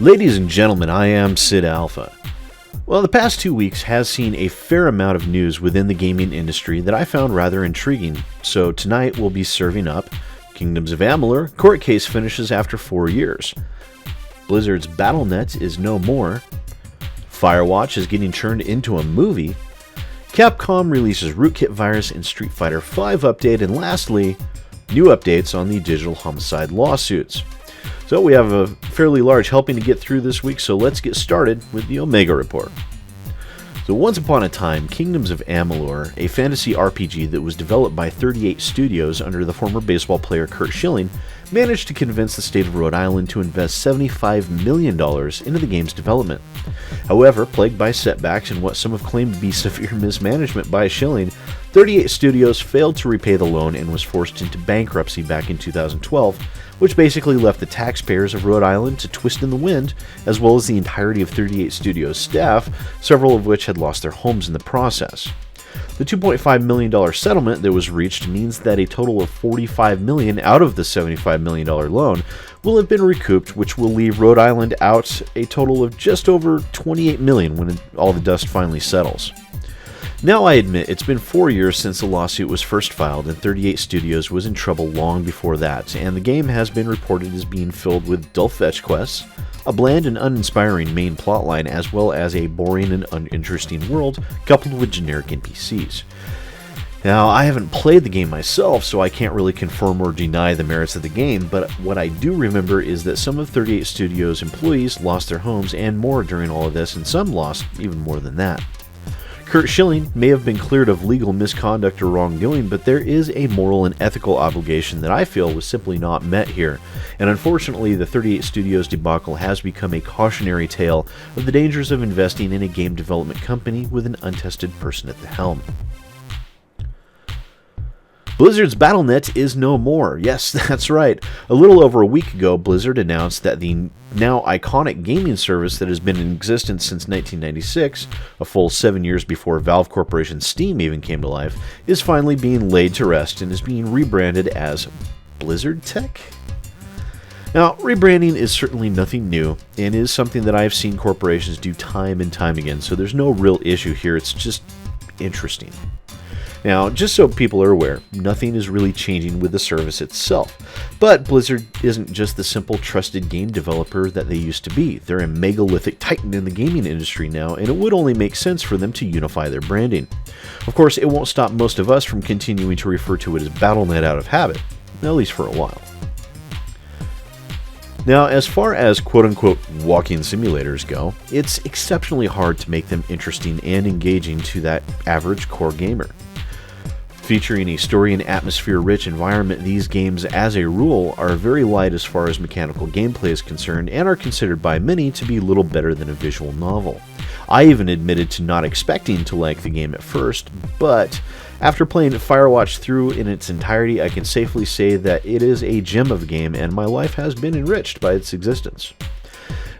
Ladies and gentlemen, I am SidAlpha. Well, the past 2 weeks has seen a fair amount of news within the gaming industry that I found rather intriguing, so tonight we'll be serving up Kingdoms of Amalur court case finishes after 4 years, Blizzard's Battle.net is no more, Firewatch is getting turned into a movie, Capcom releases Rootkit virus in Street Fighter V update, and lastly, new updates on the digital Homicide lawsuits. So we have a fairly large helping to get through this week, so let's get started with the Omega Report. So once upon a time, Kingdoms of Amalur, a fantasy RPG that was developed by 38 Studios under the former baseball player Curt Schilling, managed to convince the state of Rhode Island to invest $75 million into the game's development. However, plagued by setbacks and what some have claimed to be severe mismanagement by Schilling, 38 Studios failed to repay the loan and was forced into bankruptcy back in 2012, which basically left the taxpayers of Rhode Island to twist in the wind, as well as the entirety of 38 Studios staff, several of which had lost their homes in the process. The $2.5 million settlement that was reached means that a total of $45 million out of the $75 million loan will have been recouped, which will leave Rhode Island out a total of just over $28 million when all the dust finally settles. Now I admit it's been 4 years since the lawsuit was first filed, and 38 Studios was in trouble long before that, and the game has been reported as being filled with dull fetch quests, a bland and uninspiring main plotline, as well as a boring and uninteresting world coupled with generic NPCs. Now, I haven't played the game myself, so I can't really confirm or deny the merits of the game, but what I do remember is that some of 38 Studios' employees lost their homes and more during all of this, and some lost even more than that. Curt Schilling may have been cleared of legal misconduct or wrongdoing, but there is a moral and ethical obligation that I feel was simply not met here, and unfortunately the 38 Studios debacle has become a cautionary tale of the dangers of investing in a game development company with an untested person at the helm. Blizzard's Battle.net is no more. Yes, that's right. A little over a week ago, Blizzard announced that the now iconic gaming service that has been in existence since 1996, a full 7 years before Valve Corporation's Steam even came to life, is finally being laid to rest and is being rebranded as Blizzard Tech? Now, rebranding is certainly nothing new and is something that I've seen corporations do time and time again, so there's no real issue here. It's just interesting. Now, just so people are aware, nothing is really changing with the service itself. But Blizzard isn't just the simple trusted game developer that they used to be. They're a megalithic titan in the gaming industry now, and it would only make sense for them to unify their branding. Of course, it won't stop most of us from continuing to refer to it as Battle.net out of habit, at least for a while. Now, as far as quote-unquote walking simulators go, it's exceptionally hard to make them interesting and engaging to that average core gamer. Featuring a story and atmosphere-rich environment, these games, as a rule, are very light as far as mechanical gameplay is concerned and are considered by many to be little better than a visual novel. I even admitted to not expecting to like the game at first, but after playing Firewatch through in its entirety, I can safely say that it is a gem of a game and my life has been enriched by its existence.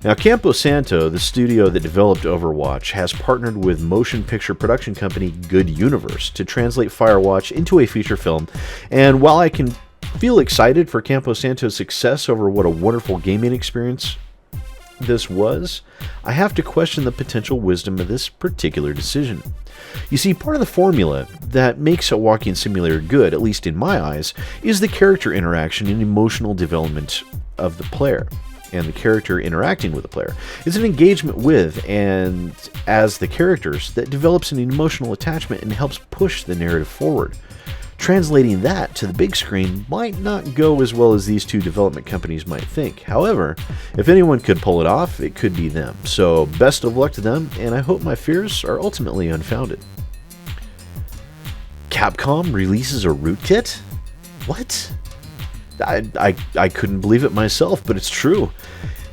Now, Campo Santo, the studio that developed Overwatch, has partnered with motion picture production company Good Universe to translate Firewatch into a feature film, and while I can feel excited for Campo Santo's success over what a wonderful gaming experience this was, I have to question the potential wisdom of this particular decision. You see, part of the formula that makes a walking simulator good, at least in my eyes, is the character interaction and emotional development of the player. And the character interacting with the player. It's an engagement with and as the characters that develops an emotional attachment and helps push the narrative forward. Translating that to the big screen might not go as well as these two development companies might think. However, if anyone could pull it off, it could be them. So best of luck to them, and I hope my fears are ultimately unfounded. Capcom releases a Rootkit? What? I couldn't believe it myself, but it's true.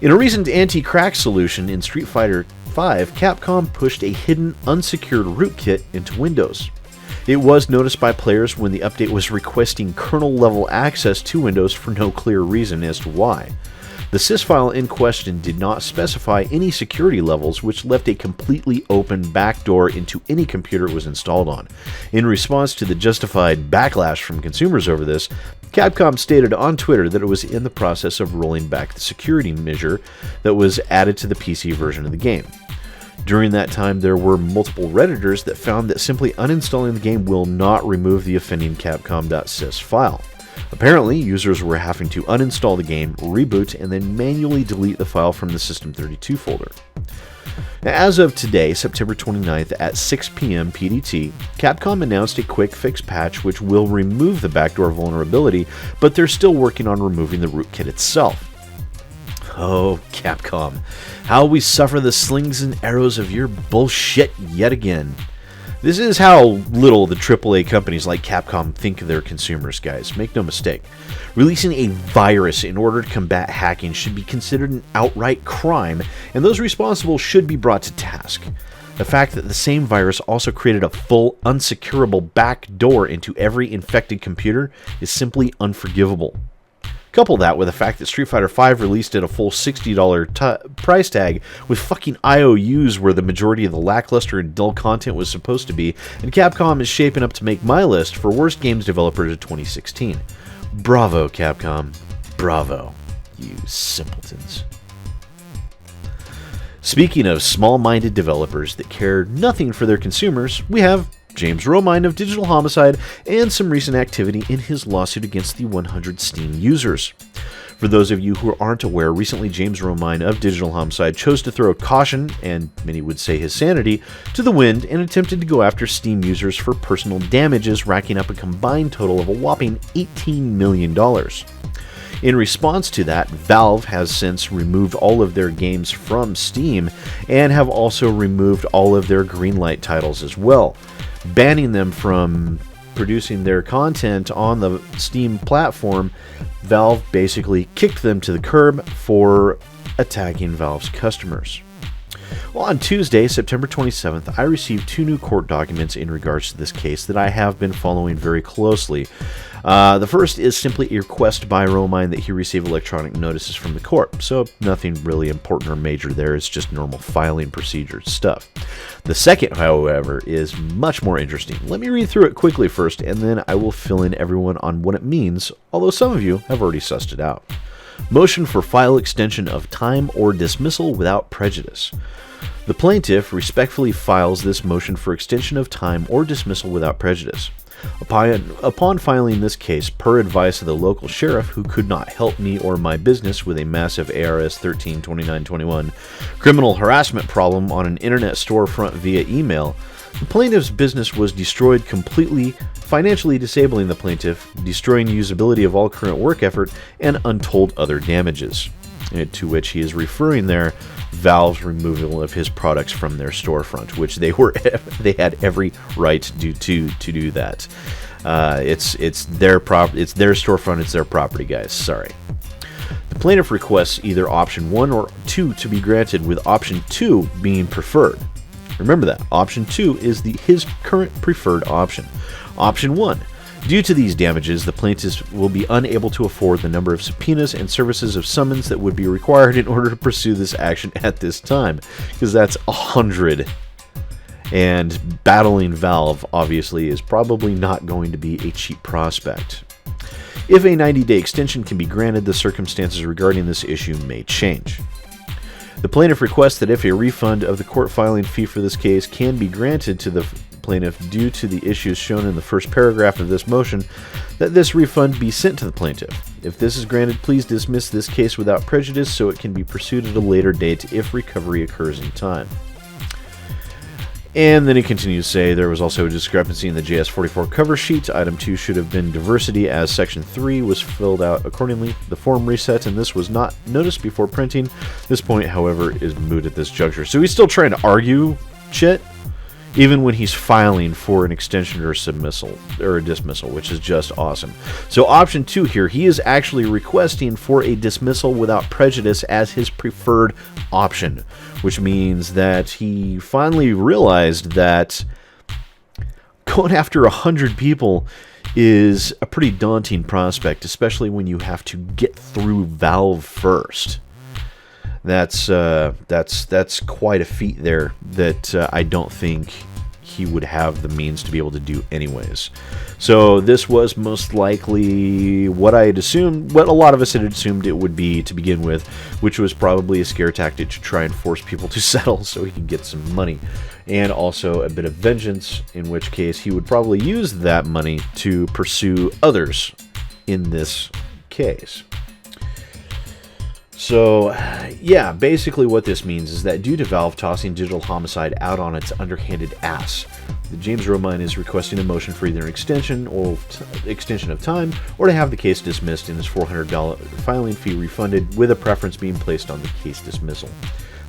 In a recent anti-crack solution in Street Fighter V, Capcom pushed a hidden, unsecured rootkit into Windows. It was noticed by players when the update was requesting kernel-level access to Windows for no clear reason as to why. The sys file in question did not specify any security levels, which left a completely open backdoor into any computer it was installed on. In response to the justified backlash from consumers over this, Capcom stated on Twitter that it was in the process of rolling back the security measure that was added to the PC version of the game. During that time, there were multiple Redditors that found that simply uninstalling the game will not remove the offending Capcom.sys file. Apparently, users were having to uninstall the game, reboot, and then manually delete the file from the System32 folder. As of today, September 29th at 6 p.m. PDT, Capcom announced a quick fix patch which will remove the backdoor vulnerability, but they're still working on removing the rootkit itself. Oh, Capcom, how we suffer the slings and arrows of your bullshit yet again. This is how little the AAA companies like Capcom think of their consumers, guys. Make no mistake. Releasing a virus in order to combat hacking should be considered an outright crime, and those responsible should be brought to task. The fact that the same virus also created a full, unsecurable backdoor into every infected computer is simply unforgivable. Couple that with the fact that Street Fighter V released at a full $60 price tag with fucking IOUs where the majority of the lackluster and dull content was supposed to be, and Capcom is shaping up to make my list for worst games developers of 2016. Bravo, Capcom. Bravo, you simpletons. Speaking of small-minded developers that care nothing for their consumers, we have James Romine of Digital Homicide and some recent activity in his lawsuit against the 100 Steam users. For those of you who aren't aware, recently James Romine of Digital Homicide chose to throw caution, and many would say his sanity, to the wind and attempted to go after Steam users for personal damages, racking up a combined total of a whopping $18 million. In response to that, Valve has since removed all of their games from Steam and have also removed all of their Greenlight titles as well, banning them from producing their content on the Steam platform. Valve basically kicked them to the curb for attacking Valve's customers. Well, on Tuesday, September 27th, I received 2 new court documents in regards to this case that I have been following very closely. The first is simply a request by Romine that he receive electronic notices from the court, so nothing really important or major there, it's just normal filing procedure stuff. The second, however, is much more interesting. Let me read through it quickly first, and then I will fill in everyone on what it means, although some of you have already sussed it out. Motion for file extension of time or dismissal without prejudice. The plaintiff respectfully files this motion for extension of time or dismissal without prejudice. Upon filing this case, per advice of the local sheriff who could not help me or my business with a massive ARS 132921 criminal harassment problem on an internet storefront via email, the plaintiff's business was destroyed completely, financially disabling the plaintiff, destroying usability of all current work effort, and untold other damages. To which he is referring there Valve's removal of his products from their storefront, which they had every right to do that. It's their storefront, it's their property, guys. Sorry. The plaintiff requests either option 1 or 2 to be granted, with option 2 being preferred. Remember that option 2 is his current preferred option. Option 1. Due to these damages, the plaintiffs will be unable to afford the number of subpoenas and services of summons that would be required in order to pursue this action at this time, because that's 100. And battling Valve, obviously, is probably not going to be a cheap prospect. If a 90-day extension can be granted, the circumstances regarding this issue may change. The plaintiff requests that if a refund of the court filing fee for this case can be granted to the plaintiff due to the issues shown in the first paragraph of this motion, that this refund be sent to the plaintiff. If this is granted, please dismiss this case without prejudice so it can be pursued at a later date if recovery occurs in time. And then he continues to say there was also a discrepancy in the JS44 cover sheet. Item 2 should have been diversity, as Section 3 was filled out accordingly. The form reset, and this was not noticed before printing. This point, however, is moot at this juncture. So he's still trying to argue shit, even when he's filing for an extension or a dismissal, which is just awesome. So option 2 here, he is actually requesting for a dismissal without prejudice as his preferred option, which means that he finally realized that going after 100 people is a pretty daunting prospect, especially when you have to get through Valve first. That's quite a feat there that I don't think he would have the means to be able to do anyways. So this was most likely what I had assumed, what a lot of us had assumed it would be to begin with, which was probably a scare tactic to try and force people to settle so he could get some money, and also a bit of vengeance, in which case he would probably use that money to pursue others in this case. So, yeah, basically what this means is that due to Valve tossing Digital Homicide out on its underhanded ass, the James Romine is requesting a motion for either an extension of time, or to have the case dismissed and his $400 filing fee refunded, with a preference being placed on the case dismissal.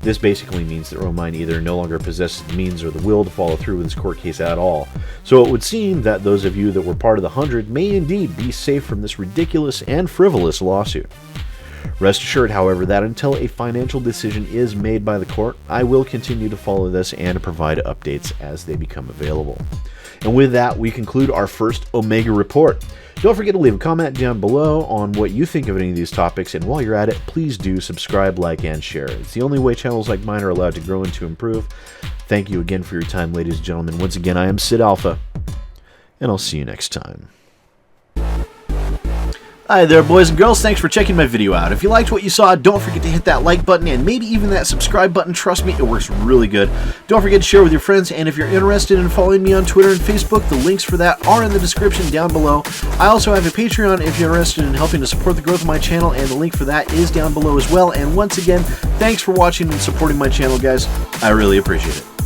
This basically means that Romine either no longer possesses the means or the will to follow through with his court case at all. So it would seem that those of you that were part of the 100 may indeed be safe from this ridiculous and frivolous lawsuit. Rest assured, however, that until a financial decision is made by the court, I will continue to follow this and to provide updates as they become available. And with that, we conclude our first Omega Report. Don't forget to leave a comment down below on what you think of any of these topics, and while you're at it, please do subscribe, like, and share. It's the only way channels like mine are allowed to grow and to improve. Thank you again for your time, ladies and gentlemen. Once again, I am SidAlpha, and I'll see you next time. Hi there, boys and girls. Thanks for checking my video out. If you liked what you saw, don't forget to hit that like button and maybe even that subscribe button. Trust me, it works really good. Don't forget to share with your friends, and if you're interested in following me on Twitter and Facebook, the links for that are in the description down below. I also have a Patreon if you're interested in helping to support the growth of my channel, and the link for that is down below as well. And once again, thanks for watching and supporting my channel, guys. I really appreciate it.